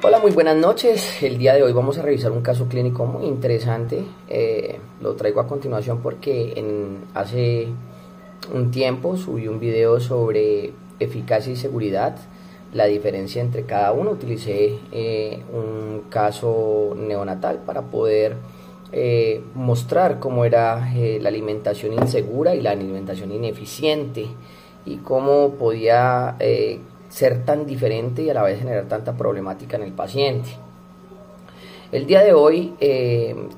Hola, muy buenas noches. El día de hoy vamos a revisar un caso clínico muy interesante. Lo traigo a continuación porque hace un tiempo subí un video sobre eficacia y seguridad, la diferencia entre cada uno. Utilicé un caso neonatal para poder mostrar cómo era la alimentación insegura y la alimentación ineficiente y cómo podía ser tan diferente y a la vez generar tanta problemática en el paciente. El día de hoy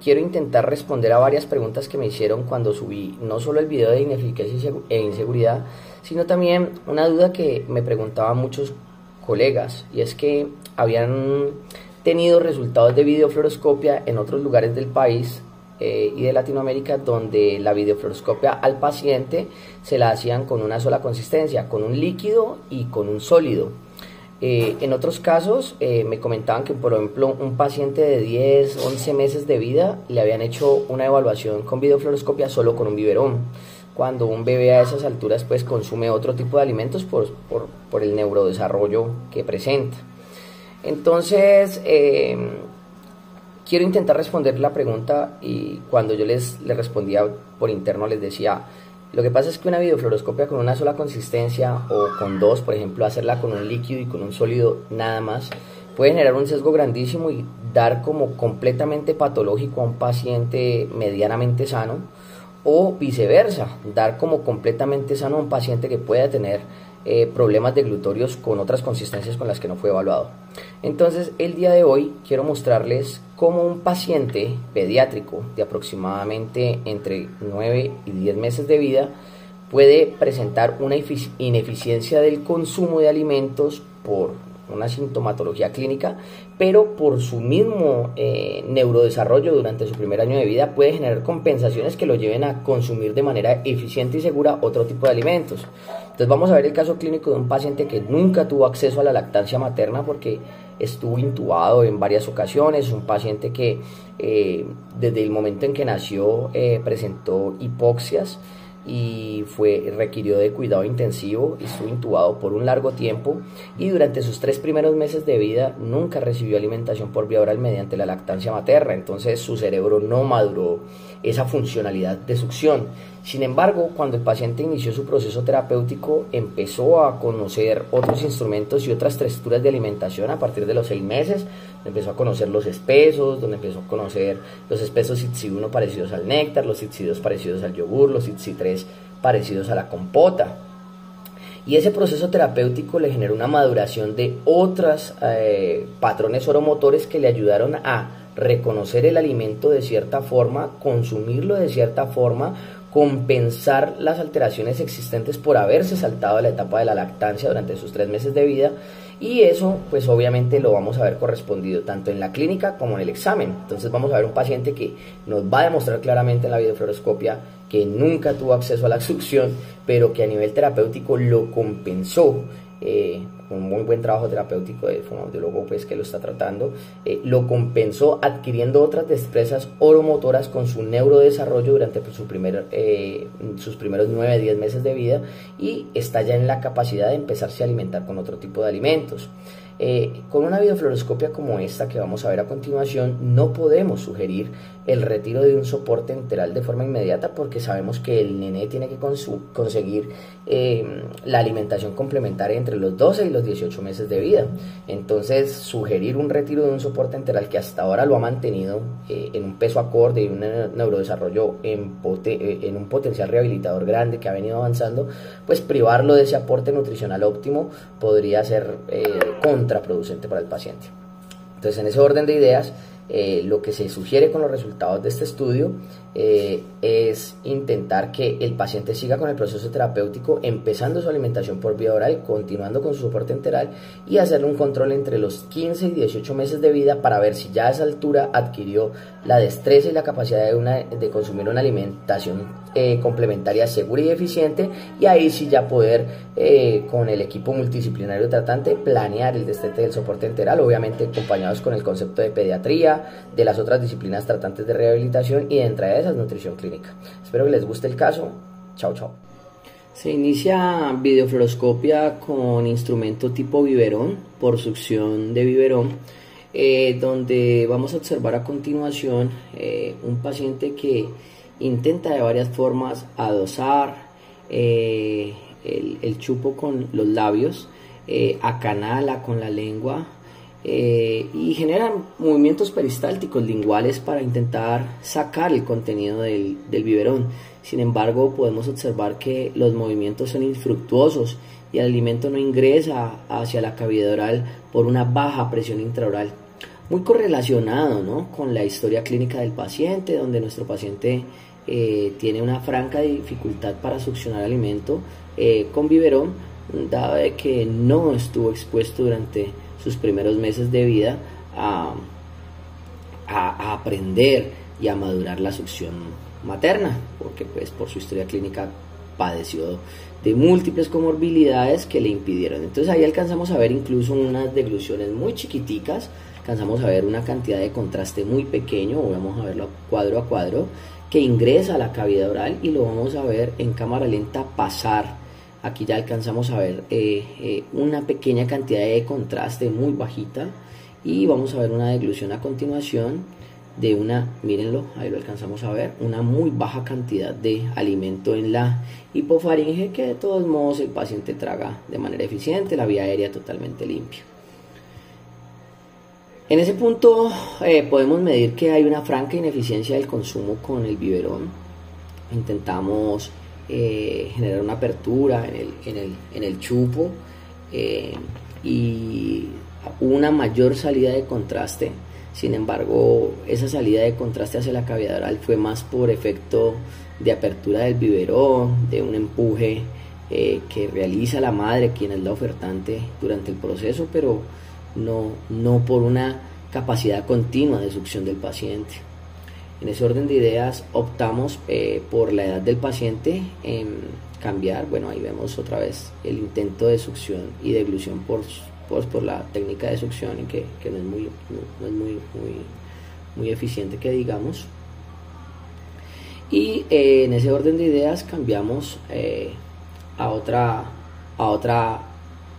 quiero intentar responder a varias preguntas que me hicieron cuando subí no solo el video de ineficacia e inseguridad, sino también una duda que me preguntaban muchos colegas, y es que habían tenido resultados de videofluoroscopia en otros lugares del país y de Latinoamérica, donde la videofluoroscopia al paciente se la hacían con una sola consistencia, con un líquido y con un sólido. En otros casos me comentaban que, por ejemplo, un paciente de 10, 11 meses de vida le habían hecho una evaluación con videofluoroscopia solo con un biberón, cuando un bebé a esas alturas pues consume otro tipo de alimentos por el neurodesarrollo que presenta. Entonces quiero intentar responder la pregunta, y cuando yo les respondía por interno les decía: lo que pasa es que una videofluoroscopia con una sola consistencia o con dos, por ejemplo, hacerla con un líquido y con un sólido nada más, puede generar un sesgo grandísimo y dar como completamente patológico a un paciente medianamente sano, o viceversa, dar como completamente sano a un paciente que pueda tener problemas deglutorios con otras consistencias con las que no fue evaluado. Entonces, el día de hoy quiero mostrarles cómo un paciente pediátrico de aproximadamente entre 9 y 10 meses de vida puede presentar una ineficiencia del consumo de alimentos por una sintomatología clínica, pero por su mismo neurodesarrollo durante su primer año de vida puede generar compensaciones que lo lleven a consumir de manera eficiente y segura otro tipo de alimentos. Entonces vamos a ver el caso clínico de un paciente que nunca tuvo acceso a la lactancia materna porque estuvo intubado en varias ocasiones, un paciente que desde el momento en que nació presentó hipoxias y requirió de cuidado intensivo y estuvo intubado por un largo tiempo, y durante sus 3 primeros meses de vida nunca recibió alimentación por vía oral mediante la lactancia materna. Entonces su cerebro no maduró esa funcionalidad de succión. Sin embargo, cuando el paciente inició su proceso terapéutico, empezó a conocer otros instrumentos y otras texturas de alimentación a partir de los 6 meses. Empezó a conocer los espesos, donde empezó a conocer los espesos ITSI-1 parecidos al néctar, los ITSI-2 parecidos al yogur, los ITSI-3 parecidos a la compota. Y ese proceso terapéutico le generó una maduración de otros patrones oromotores que le ayudaron a reconocer el alimento de cierta forma, consumirlo de cierta forma, compensar las alteraciones existentes por haberse saltado la etapa de la lactancia durante sus 3 meses de vida. Y eso pues obviamente lo vamos a ver correspondido tanto en la clínica como en el examen. Entonces vamos a ver un paciente que nos va a demostrar claramente en la videofluoroscopia que nunca tuvo acceso a la succión, pero que a nivel terapéutico lo compensó con muy buen trabajo terapéutico del fonoaudiólogo pues que lo está tratando, lo compensó adquiriendo otras destrezas oromotoras con su neurodesarrollo durante sus primeros 9 a 10 meses de vida, y está ya en la capacidad de empezarse a alimentar con otro tipo de alimentos. Con una videofluoroscopia como esta que vamos a ver a continuación, no podemos sugerir el retiro de un soporte enteral de forma inmediata, porque sabemos que el nené tiene que conseguir la alimentación complementaria entre los 12 y los 18 meses de vida. Entonces, sugerir un retiro de un soporte enteral que hasta ahora lo ha mantenido en un peso acorde y un neurodesarrollo en un potencial rehabilitador grande que ha venido avanzando, pues privarlo de ese aporte nutricional óptimo podría ser contraproducente para el paciente. Entonces, en ese orden de ideas, lo que se sugiere con los resultados de este estudio es intentar que el paciente siga con el proceso terapéutico, empezando su alimentación por vía oral, continuando con su soporte enteral, y hacerle un control entre los 15 y 18 meses de vida para ver si ya a esa altura adquirió la destreza y la capacidad de consumir una alimentación complementaria segura y eficiente, y ahí sí ya poder con el equipo multidisciplinario tratante planear el destete del soporte enteral, obviamente acompañados con el concepto de pediatría, de las otras disciplinas tratantes de rehabilitación y de entre esas nutrición clínica. Espero que les guste el caso. Chao, chao. Se inicia videofluoroscopia con instrumento tipo biberón por succión de biberón. donde vamos a observar a continuación un paciente que intenta de varias formas adosar el chupo con los labios, acanala con la lengua y genera movimientos peristálticos linguales para intentar sacar el contenido del biberón. Sin embargo, podemos observar que los movimientos son infructuosos y el alimento no ingresa hacia la cavidad oral por una baja presión intraoral. Muy correlacionado, ¿no?, con la historia clínica del paciente, donde nuestro paciente tiene una franca dificultad para succionar alimento con biberón, dado de que no estuvo expuesto durante sus primeros meses de vida a aprender y a madurar la succión materna, porque pues por su historia clínica padeció de múltiples comorbilidades que le impidieron. Entonces ahí alcanzamos a ver incluso unas degluciones muy chiquiticas, alcanzamos a ver una cantidad de contraste muy pequeño, o vamos a verlo cuadro a cuadro, que ingresa a la cavidad oral y lo vamos a ver en cámara lenta pasar. Aquí ya alcanzamos a ver una pequeña cantidad de contraste muy bajita, y vamos a ver una deglución a continuación de una, mírenlo, ahí lo alcanzamos a ver, una muy baja cantidad de alimento en la hipofaringe, que de todos modos el paciente traga de manera eficiente, la vía aérea totalmente limpia. En ese punto podemos medir que hay una franca ineficiencia del consumo con el biberón. Intentamos generar una apertura en el chupo y una mayor salida de contraste. Sin embargo, esa salida de contraste hacia la cavidad oral fue más por efecto de apertura del biberón, de un empuje que realiza la madre, quien es la ofertante durante el proceso, pero no por una capacidad continua de succión del paciente. En ese orden de ideas optamos por la edad del paciente en cambiar. Bueno, ahí vemos otra vez el intento de succión y deglución por la técnica de succión, y que no es muy eficiente, que digamos. Y en ese orden de ideas cambiamos a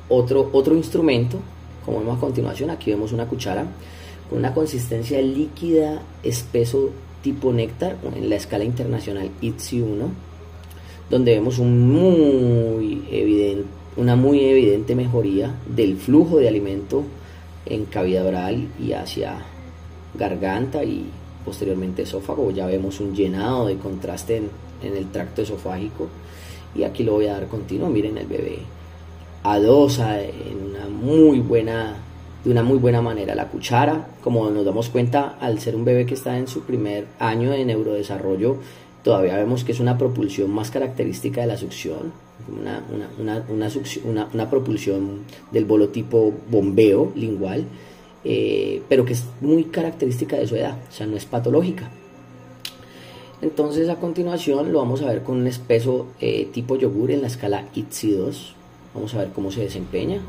otro instrumento, como vemos a continuación. Aquí vemos una cuchara con una consistencia líquida espeso tipo néctar en la escala internacional ITSI 1, donde vemos una muy evidente mejoría del flujo de alimento en cavidad oral y hacia garganta y posteriormente esófago. Ya vemos un llenado de contraste en el tracto esofágico, y aquí lo voy a dar continuo. Miren, el bebé adosa de una muy buena manera la cuchara. Como nos damos cuenta, al ser un bebé que está en su primer año de neurodesarrollo, todavía vemos que es una propulsión más característica de la succión, una propulsión del bolo tipo bombeo lingual, pero que es muy característica de su edad, o sea, no es patológica. Entonces, a continuación lo vamos a ver con un espeso tipo yogur en la escala ITSI 2. Vamos a ver cómo se desempeña.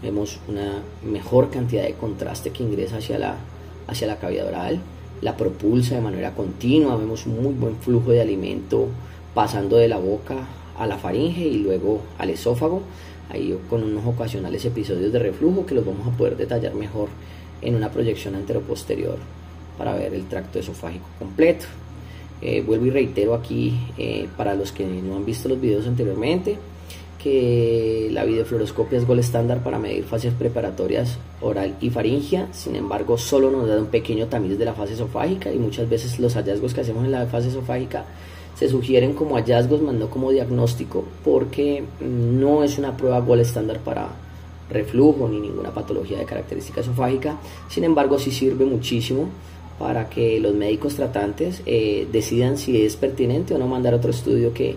Vemos una mejor cantidad de contraste que ingresa hacia la cavidad oral, la propulsa de manera continua. Vemos un muy buen flujo de alimento pasando de la boca a la faringe y luego al esófago, ahí con unos ocasionales episodios de reflujo que los vamos a poder detallar mejor en una proyección anteroposterior para ver el tracto esofágico completo. Vuelvo y reitero aquí, para los que no han visto los videos anteriormente, que la videofluoroscopia es gold estándar para medir fases preparatorias oral y faringia. Sin embargo, solo nos da un pequeño tamiz de la fase esofágica, y muchas veces los hallazgos que hacemos en la fase esofágica se sugieren como hallazgos, más no como diagnóstico, porque no es una prueba gold estándar para reflujo ni ninguna patología de característica esofágica. Sin embargo, sí sirve muchísimo para que los médicos tratantes decidan si es pertinente o no mandar otro estudio que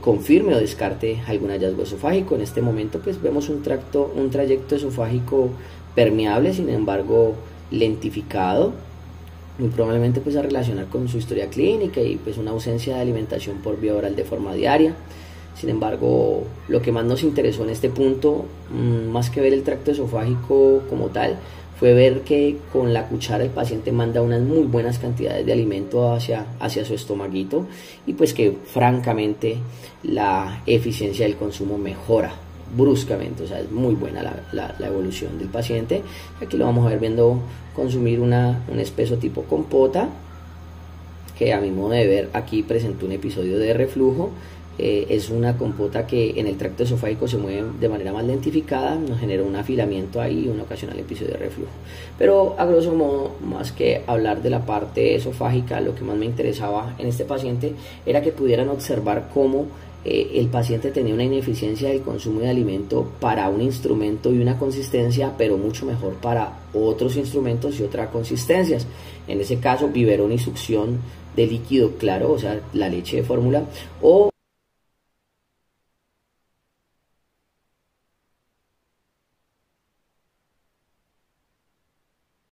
confirme o descarte algún hallazgo esofágico. En este momento pues vemos un trayecto esofágico permeable, sin embargo lentificado, muy probablemente pues a relacionar con su historia clínica y pues una ausencia de alimentación por vía oral de forma diaria. Sin embargo, lo que más nos interesó en este punto, más que ver el tracto esofágico como tal, fue ver que con la cuchara el paciente manda unas muy buenas cantidades de alimento hacia su estomaguito, y pues que francamente la eficiencia del consumo mejora bruscamente, o sea, es muy buena la evolución del paciente. Aquí lo vamos a ver viendo consumir un espeso tipo compota, que a mi modo de ver aquí presentó un episodio de reflujo. Es una compota que en el tracto esofágico se mueve de manera más lentificada, nos genera un afilamiento ahí y un ocasional episodio de reflujo. Pero a grosso modo, más que hablar de la parte esofágica, lo que más me interesaba en este paciente era que pudieran observar cómo el paciente tenía una ineficiencia del consumo de alimento para un instrumento y una consistencia, pero mucho mejor para otros instrumentos y otras consistencias. En ese caso, biberón y succión de líquido claro, o sea, la leche de fórmula, o